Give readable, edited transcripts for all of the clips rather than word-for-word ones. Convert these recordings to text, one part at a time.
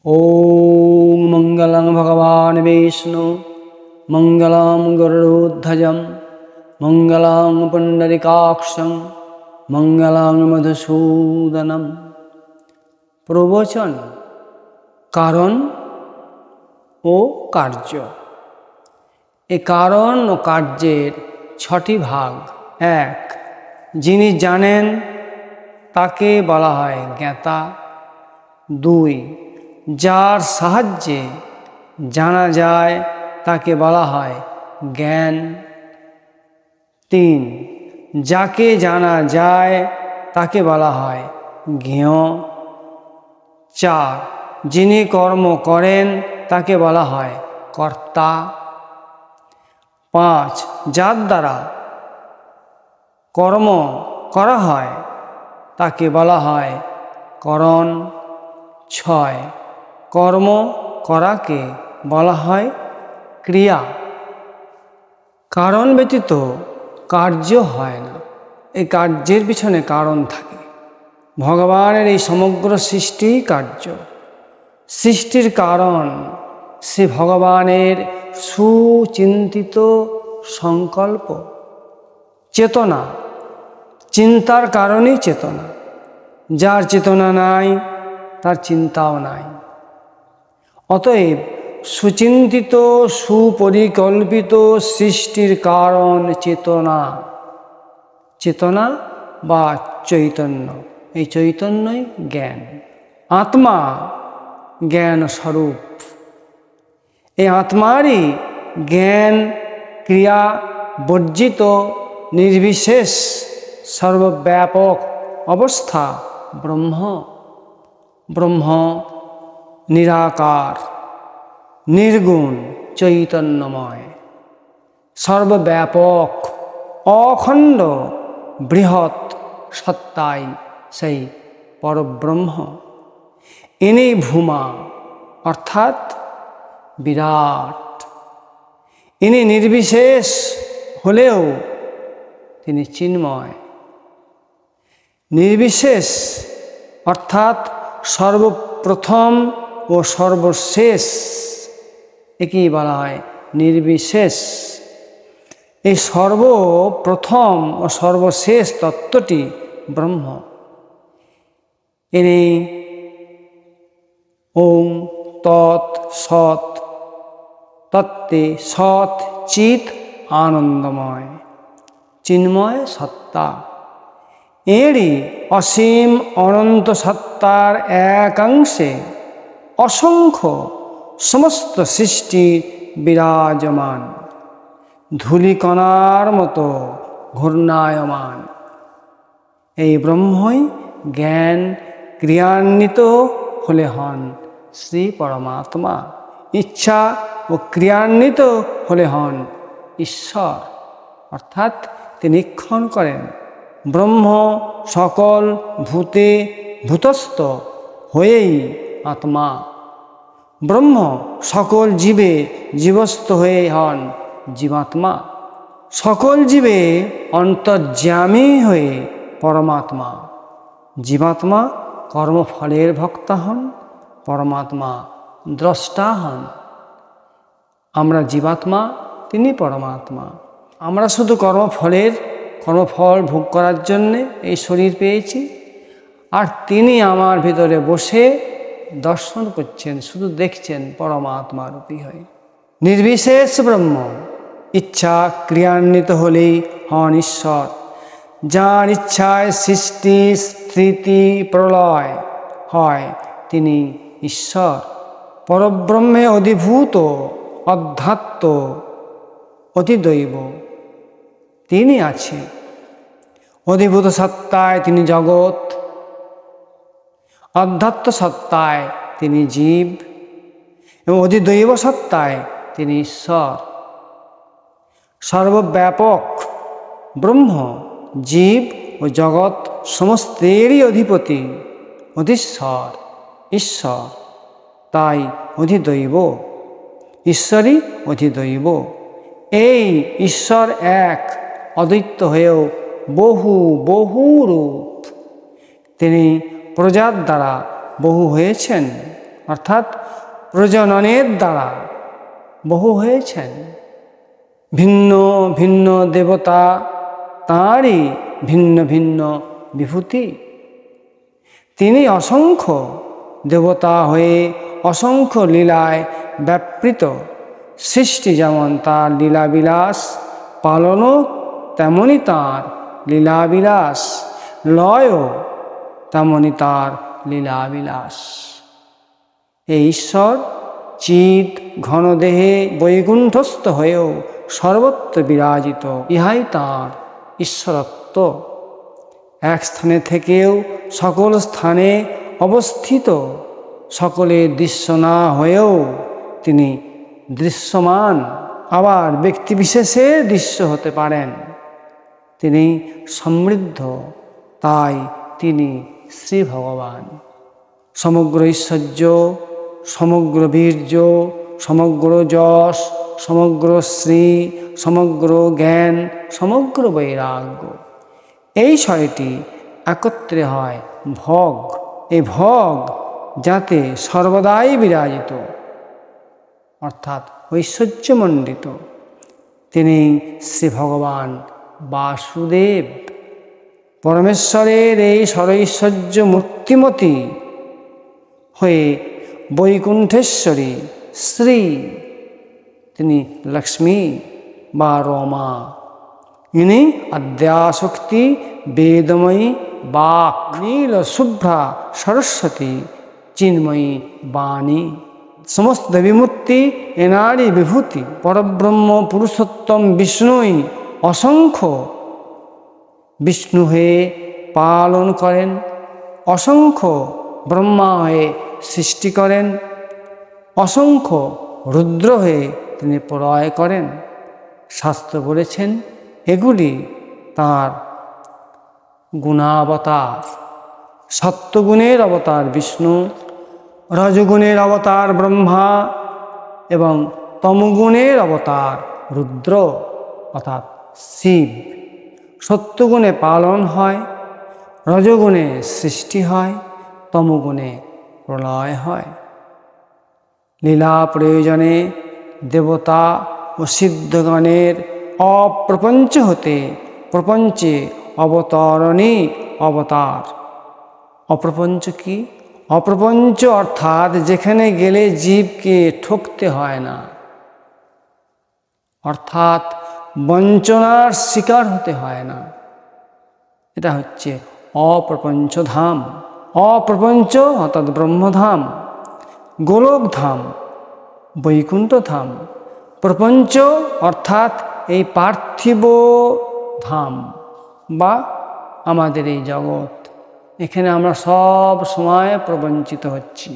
ॐ मङ्गलं भगवान् विष्णु मङ्गलं गरुडध्वजं मङ्गलं पुण्डरीकाक्षं मङ्गलं मधुसूदनं। প্রবচন কারণ ও কার্য। এই কারণ ও কার্যের ছটি ভাগ। এক, যিনি জানেন তাকে বলা হয় জ্ঞাতা। দুই, যার সাহায্যে জানা যায় তাকে বলা হয় জ্ঞান। তিন, যাকে জানা যায় তাকে বলা হয় জ্ঞেয়। চার, যিনি কর্ম করেন তাকে বলা হয় কর্তা। পাঁচ, যার দ্বারা কর্ম করা হয় তাকে বলা হয় করণ। ছয়, কর্ম করাকে বলা হয় ক্রিয়া। কারণ ব্যতীত কার্য হয় না, এই কার্যের পিছনে কারণ থাকে। ভগবানের এই সমগ্র সৃষ্টি কার্য। সৃষ্টির কারণ সে ভগবানের সুচিন্তিত সংকল্প, চেতনা। চিন্তার কারণই চেতনা। যার চেতনা নাই তার চিন্তাও নাই। অতএব সুচিন্তিত সুপরিকল্পিত সৃষ্টির কারণ চেতনা। চেতনা বা চৈতন্য, এই চৈতন্যই জ্ঞান। আত্মা জ্ঞান স্বরূপ। এই আত্মারই জ্ঞান ক্রিয়া বর্জিত নির্বিশেষ সর্বব্যাপক অবস্থা ব্রহ্ম। ব্রহ্ম নিরাকার, নির্গুণ, চৈতন্যময়, সর্বব্যাপক, অখণ্ড, বৃহৎ সত্তাই সেই পরব্রহ্ম। ইনি ভূমা অর্থাৎ বিরাট। ইনি নির্বিশেষ হলেও তিনি চিন্ময়। নির্বিশেষ অর্থাৎ সর্বপ্রথম ও সর্বশেষ, একেই বলা হয় নির্বিশেষ। এই সর্বপ্রথম ও সর্বশেষ তত্ত্বটি ব্রহ্ম। ইনি ওং তৎ সৎ তত্ত্বে সৎ চিৎ আনন্দময়, চিন্ময় সত্তা। এরই অসীম অনন্ত সত্তার একাংশে অসংখ্য সমস্ত সৃষ্টি বিরাজমান, ধূলিকণার মতো ঘূর্ণায়মান। এই ব্রহ্মই জ্ঞান ক্রিয়ান্বিত হলে হন শ্রী পরমাত্মা। ইচ্ছা ও ক্রিয়ান্বিত হলে হন ঈশ্বর, অর্থাৎ তিনি নিক্ষণ করেন। ব্রহ্ম সকল ভূতে ভূতস্থ হয়েই আত্মা। ব্রহ্ম সকল জীবে জীবস্থ হয়ে হন জীবাত্মা। সকল জীবে অন্তর্যামী হয়ে পরমাত্মা। জীবাত্মা কর্মফলের ভক্তা হন, পরমাত্মা দ্রষ্টা হন। আমরা জীবাত্মা, তিনি পরমাত্মা। আমরা শুধু কর্মফল ভোগ করার জন্যে এই শরীর পেয়েছি, আর তিনি আমার ভিতরে বসে দর্শন করছেন, শুধু দেখছেন পরমাত্মা রূপী হয়ে। নির্বিশেষ ব্রহ্ম ইচ্ছা ক্রিয়ান্বিত হলেই হন ঈশ্বর। যার ইচ্ছায় সৃষ্টি স্থিতি প্রলয় হয় তিনি ঈশ্বর। পরব্রহ্মে অধিভূত অধ্যাত্ম অতিদৈব তিনি আছেন। অধিভূত সত্তায় তিনি জগৎ, অধ্যাত্ম সত্তায় তিনি জীব, এবং অধিদৈব সত্তায় তিনি ঈশ্বর। সর্বব্যাপক ব্রহ্ম জীব ও জগৎ সমস্তেরই অধিপতি, অধীশ্বর, ঈশ্বর। তাই অধিদৈব, ঈশ্বরই অধিদৈব। এই ঈশ্বর এক, অদ্বৈত হয়েও বহু বহু রূপ। তিনি প্রজার দ্বারা বহু হয়েছেন, অর্থাৎ প্রজননের দ্বারা বহু হয়েছেন। ভিন্ন ভিন্ন দেবতা, তাঁরই ভিন্ন ভিন্ন বিভূতি। তিনি অসংখ্য দেবতা হয়ে অসংখ্য লীলায় ব্যাপৃত। সৃষ্টি যেমন তাঁর লীলাবিলাস, পালনও তেমনি তাঁর লীলাবিলাস, লয়ও তেমনি তাঁর লীলাবিলাস। এই ঈশ্বর চিৎ ঘনদেহে বৈকুণ্ঠস্থ হয়েও সর্বত্র বিরাজিত, ইহাই তাঁর ঈশ্বরত্ব। এক স্থানে থেকেও সকল স্থানে অবস্থিত, সকলে দৃশ্য না হয়েও তিনি দৃশ্যমান। আবার ব্যক্তিবিশেষের দৃশ্য হতে পারেন। তিনি সমৃদ্ধ, তাই তিনি শ্রী ভগবান। সমগ্র ঐশ্বর্য, সমগ্র বীর্য, সমগ্র যশ, সমগ্র শ্রী, সমগ্র জ্ঞান, সমগ্র বৈরাগ্য, এই ছয়টি একত্রে হয় ভগ। এই ভগ যাতে সর্বদাই বিরাজিত, অর্থাৎ ঐশ্বর্যমণ্ডিত, তিনি শ্রী ভগবান বাসুদেব। পরমেশ্বরের এই সরৈশ্বর্য মূর্তিমতী হয়ে বৈকুণ্ঠেশ্বরী শ্রী, তিনি লক্ষ্মী বা রমা। ইনি আদ্যাশক্তি বেদময়ী বাক, নীল শুভ্রা সরস্বতী চিন্ময়ী বাণী। সমস্ত দেবীমূর্তি এনারই বিভূতি। পরব্রহ্ম পুরুষোত্তম বিষ্ণুই অসংখ্য বিষ্ণু হয়ে পালন করেন, অসংখ্য ব্রহ্মা হয়ে সৃষ্টি করেন, অসংখ্য রুদ্র হয়ে তিনি প্রলয় করেন। শাস্ত্র বলেছেন এগুলি তাঁর গুণাবতার। সত্যগুণের অবতার বিষ্ণু, রজগুণের অবতার ব্রহ্মা এবং তমগুণের অবতার রুদ্র অর্থাৎ শিব। সত্যগুণে পালন হয়, রজগুণে সৃষ্টি হয়, তমগুণে প্রলয় হয়। লীলা প্রয়োজনে দেবতা ও সিদ্ধগণের অপ্রপঞ্চ হতে প্রপঞ্চে অবতরণী অবতার। অপ্রপঞ্চ কি? অপ্রপঞ্চ অর্থাৎ যেখানে গেলে জীবকে ঠকতে হয় না, অর্থাৎ বঞ্চনার শিকার হতে হয় না। এটা হচ্ছে অপ্রপঞ্চ ধাম। অপ্রপঞ্চ অর্থাৎ ব্রহ্মধাম, গোলকধাম, বৈকুণ্ঠ ধাম। প্রপঞ্চ অর্থাৎ এই পার্থিব ধাম বা আমাদের এই জগৎ, এখানে আমরা সব সময় প্রবঞ্চিত হচ্ছি,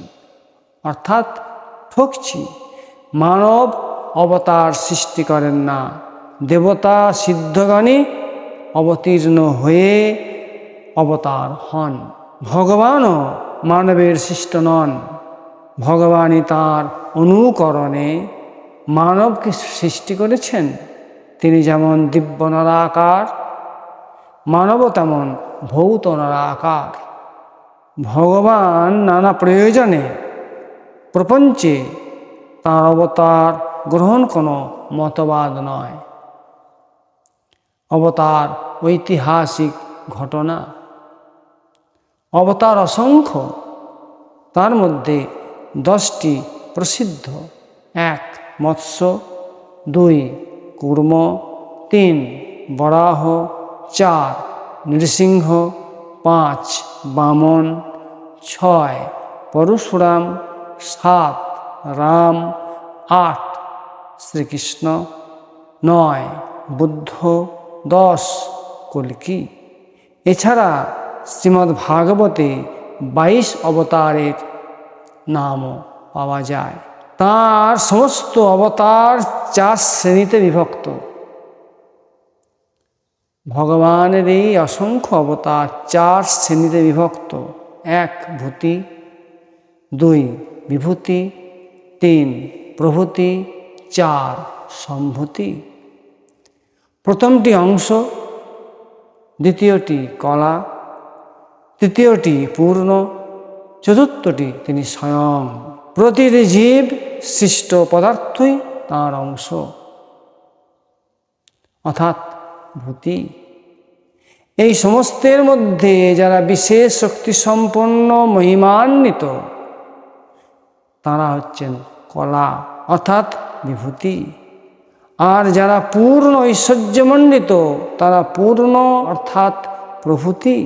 অর্থাৎ ঠকছি। মানব অবতার সৃষ্টি করেন না, দেবতা সিদ্ধগণই অবতীর্ণ হয়ে অবতার হন। ভগবানও মানবের সৃষ্ট নন, ভগবানই তাঁর অনুকরণে মানবকে সৃষ্টি করেছেন। তিনি যেমন দিব্য নরাকার, মানবও তেমন ভৌত নরাকার। ভগবান নানা প্রয়োজনে প্রপঞ্চে তাঁর অবতার গ্রহণ কোনো মতবাদ নয়, অবতার ঐতিহাসিক ঘটনা। অবতার অসংখ্য, তার মধ্যে 10টি প্রসিদ্ধ। 1 মৎস্য, 2 কূর্ম, 3 বরাহ, 4 নৃসিংহ, 5 বামন, 6 পরশুরাম, 7 রাম, 8 শ্রীকৃষ্ণ, 9 বুদ্ধ, 10 কল্কি। এছাড়া শ্রীমদ্ ভাগবতে 22 অবতারের নামও পাওয়া যায়। তার সমস্ত অবতার 4 শ্রেণীতে বিভক্ত। ভগবানের এই অসংখ্য অবতার 4 শ্রেণীতে বিভক্ত। 1 ভূতি, 2 বিভূতি, 3 প্রভূতি, 4 সম্ভূতি। প্রথমটি অংশ, দ্বিতীয়টি কলা, তৃতীয়টি পূর্ণ, চতুর্থটি তিনি স্বয়ং। প্রতিটি জীব সৃষ্ট পদার্থই তাঁর অংশ, অর্থাৎ ভূতি। এই সমস্তের মধ্যে যারা বিশেষ শক্তিসম্পন্ন মহিমান্বিত তাঁরা হচ্ছেন কলা অর্থাৎ বিভূতি। আর যারা পূর্ণ ঐশ্বর্যমণ্ডিত তারা পূর্ণ অর্থাৎ প্রভূতি।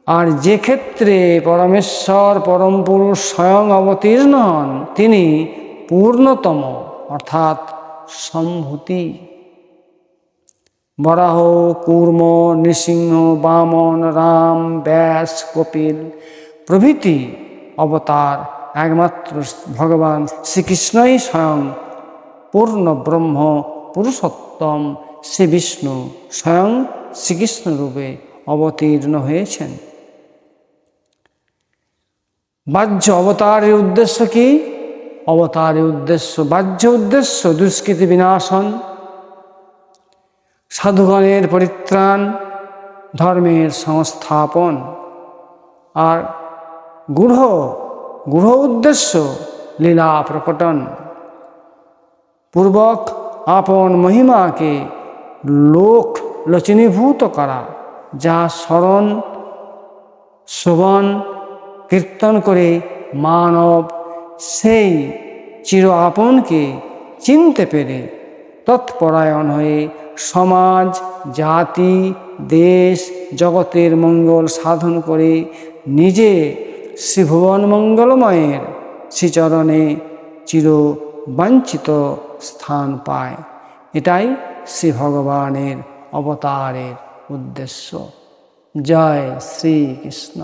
আর যে ক্ষেত্রে পরমেশ্বর পরম পুরুষ স্বয়ং অবতীর্ণ হন তিনি পূর্ণতম অর্থাৎ সম্ভূতি। বরাহ, কূর্ম, নৃসিংহ, বামন, রাম, ব্যাস, কপিল প্রভৃতি অবতার একমাত্র ভগবান শ্রীকৃষ্ণই স্বয়ং পূর্ণ ব্রহ্ম পুরুষোত্তম শ্রী বিষ্ণু স্বয়ং শ্রীকৃষ্ণ রূপে অবতীর্ণ হয়েছেন। বাহ্য অবতারের উদ্দেশ্য কি? অবতারের উদ্দেশ্য, বাহ্য উদ্দেশ্য দুষ্কৃতি বিনাশন, সাধুগণের পরিত্রাণ, ধর্মের সংস্থাপন। আর গূঢ় উদ্দেশ্য লীলা প্রকটন পূর্বক আপন মহিমাকে লোক লোচনীভূত করা, যা স্মরণ শ্রবণ কীর্তন করে মানব সেই চির আপনকে চিনতে পেরে তৎপরায়ণ হয়ে সমাজ, জাতি, দেশ, জগতের মঙ্গল সাধন করে নিজে শ্রীভুবন মঙ্গলময়ের শ্রীচরণে চির বাঞ্ছিত স্থান পায়। এটাই শ্রী ভগবানের অবতারের উদ্দেশ্য। জয় শ্রীকৃষ্ণ।